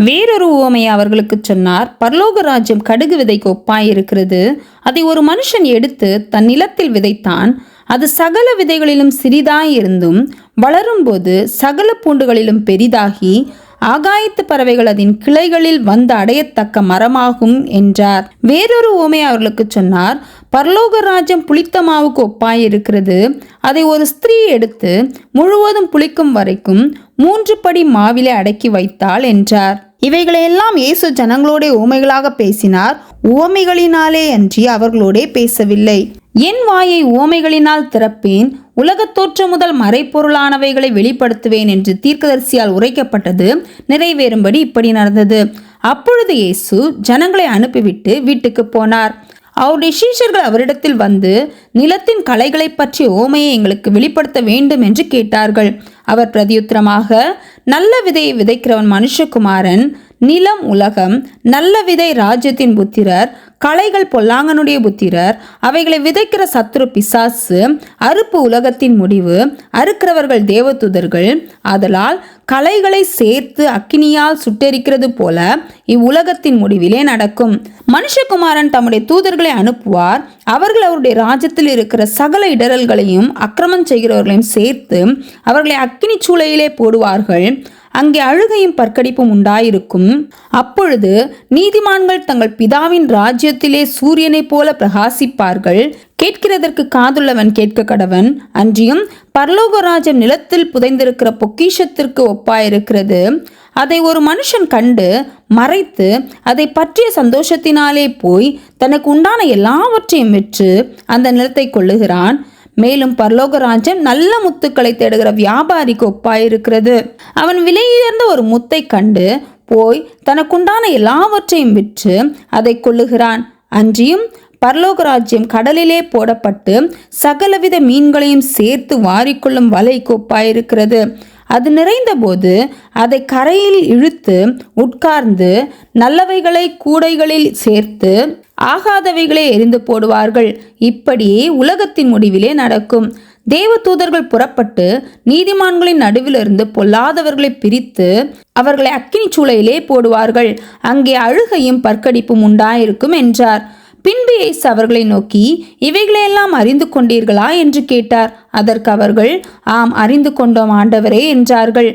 வேறொரு உவமையை அவர்களுக்கு சொன்னார். பரலோக ராஜ்யம் கடுகு விதைக்கு ஒப்பாயிருக்கிறது. அதை ஒரு மனுஷன் எடுத்து தன் நிலத்தில் விதைத்தான். அது சகல விதைகளிலும் சிறிதாயிருந்தும் வளரும்போது சகல பூண்டுகளிலும் பெரிதாகி ஆகாயத்து பறவைகள் அதன் கிளைகளில் வந்து அடையத்தக்க மரமாகும் என்றார். வேறொரு உவமை அவர்களுக்கு சொன்னார். பரலோக ராஜ்யம் புளித்த மாவுக்கு ஒப்பாயிருக்கிறது. அதை ஒரு ஸ்திரீ எடுத்து முழுவதும் புளிக்கும் வரைக்கும் 3 படி மாவிலே அடக்கி வைத்தாள் என்றார். இவைகளையெல்லாம் இயேசு ஜனங்களோட உவமைகளாக பேசினார், உவமைகளினாலே அன்றி அவர்களோடே பேசவில்லை. என் வாயை உவமைகளினால் திறப்பேன், உலகத் தோற்றம் முதல் மறைப்பொருளானவைகளை வெளிப்படுத்துவேன் என்று தீர்க்கதரிசியால் உரைக்கப்பட்டது நிறைவேறும்படி இப்படி நடந்தது. அப்பொழுது இயேசு ஜனங்களை அனுப்பிவிட்டு வீட்டுக்கு போனார். அவருடைய சீஷர்கள் அவரிடத்தில் வந்து, நிலத்தின் களைகளை பற்றிய உவமையை எங்களுக்கு வெளிப்படுத்த வேண்டும் என்று கேட்டார்கள். அவர் பிரதியுத்தரமாக, நல்ல விதையை விதைக்கிறவன் மனுஷகுமாரன், நிலம் உலகம், நல்ல விதை ராஜ்யத்தின் புத்திரர், களைகள் பொல்லாங்கனுடைய புத்திரர், அவைகளை விதைக்கிற சத்துரு பிசாசு, அறுப்பு உலகத்தின் முடிவு, அறுக்கிறவர்கள் தேவதூதர்கள். ஆதலால் களைகளை சேர்த்து அக்கினியால் சுட்டெரிக்கிறது போல இவ்வுலகத்தின் முடிவிலே நடக்கும். மனுஷகுமாரன் தம்முடைய தூதர்களை அனுப்புவார். அவர்கள் அவருடைய ராஜ்யத்தில் இருக்கிற சகல இடரல்களையும் அக்கிரமம் செய்கிறவர்களையும் சேர்த்து அவர்களை அக்கினி சூளையிலே போடுவார்கள். அங்கே அழுகையும் பற்கடிப்பும் உண்டாயிருக்கும். அப்பொழுது நீதிமான்கள் தங்கள் பிதாவின் ராஜ்யத்திலே சூரியனைப் போல பிரகாசிப்பார்கள். கேட்கிறதற்கு காதுள்ளவன் கேட்க கடவன். அன்றியும் பரலோக ராஜ்யம் நிலத்தில் புதைந்திருக்கிற பொக்கிஷத்திற்கு ஒப்பாயிருக்கிறது. அதை ஒரு மனுஷன் கண்டு மறைத்து அதை பற்றிய சந்தோஷத்தினாலே போய் தனக்கு உண்டான எல்லாவற்றையும் விற்று அந்த நிலத்தை கொள்ளுகிறான். மேலும் பரலோக ராஜ்யம் நல்ல முத்துக்களை தேடுகிற வியாபாரிக்கு ஒப்பாயிருக்கிறது. அவன் விலையுயர்ந்த ஒரு முத்தை கண்டு போய் தனக்குண்டான எல்லாவற்றையும் விற்று அதை கொள்ளுகிறான். அன்றியும் பரலோக ராஜ்யம் கடலிலே போடப்பட்டு சகலவித மீன்களையும் சேர்த்து வாரிக்கொள்ளும் வலைக்கு ஒப்பாயிருக்கிறது. அது நிறைந்த போது அதை கரையில் இழுத்து உட்கார்ந்து நல்லவைகளை கூடைகளில் சேர்த்து ஆகாதவைகளை எரிந்து போடுவார்கள். இப்படியே உலகத்தின் முடிவிலே நடக்கும். தேவதூதர்கள் புறப்பட்டு நீதிமான்களின் நடுவிலிருந்து பொல்லாதவர்களை பிரித்து அவர்களை அக்கினி சூளையிலே போடுவார்கள். அங்கே அழுகையும் பற்கடிப்பும் உண்டாயிருக்கும் என்றார். பின்பு இயேசு அவர்களை நோக்கி, இவைகளையெல்லாம் அறிந்து கொண்டீர்களா என்று கேட்டார். அதற்கு அவர்கள், ஆம், அறிந்து கொண்டோம் ஆண்டவரே என்றார்கள்.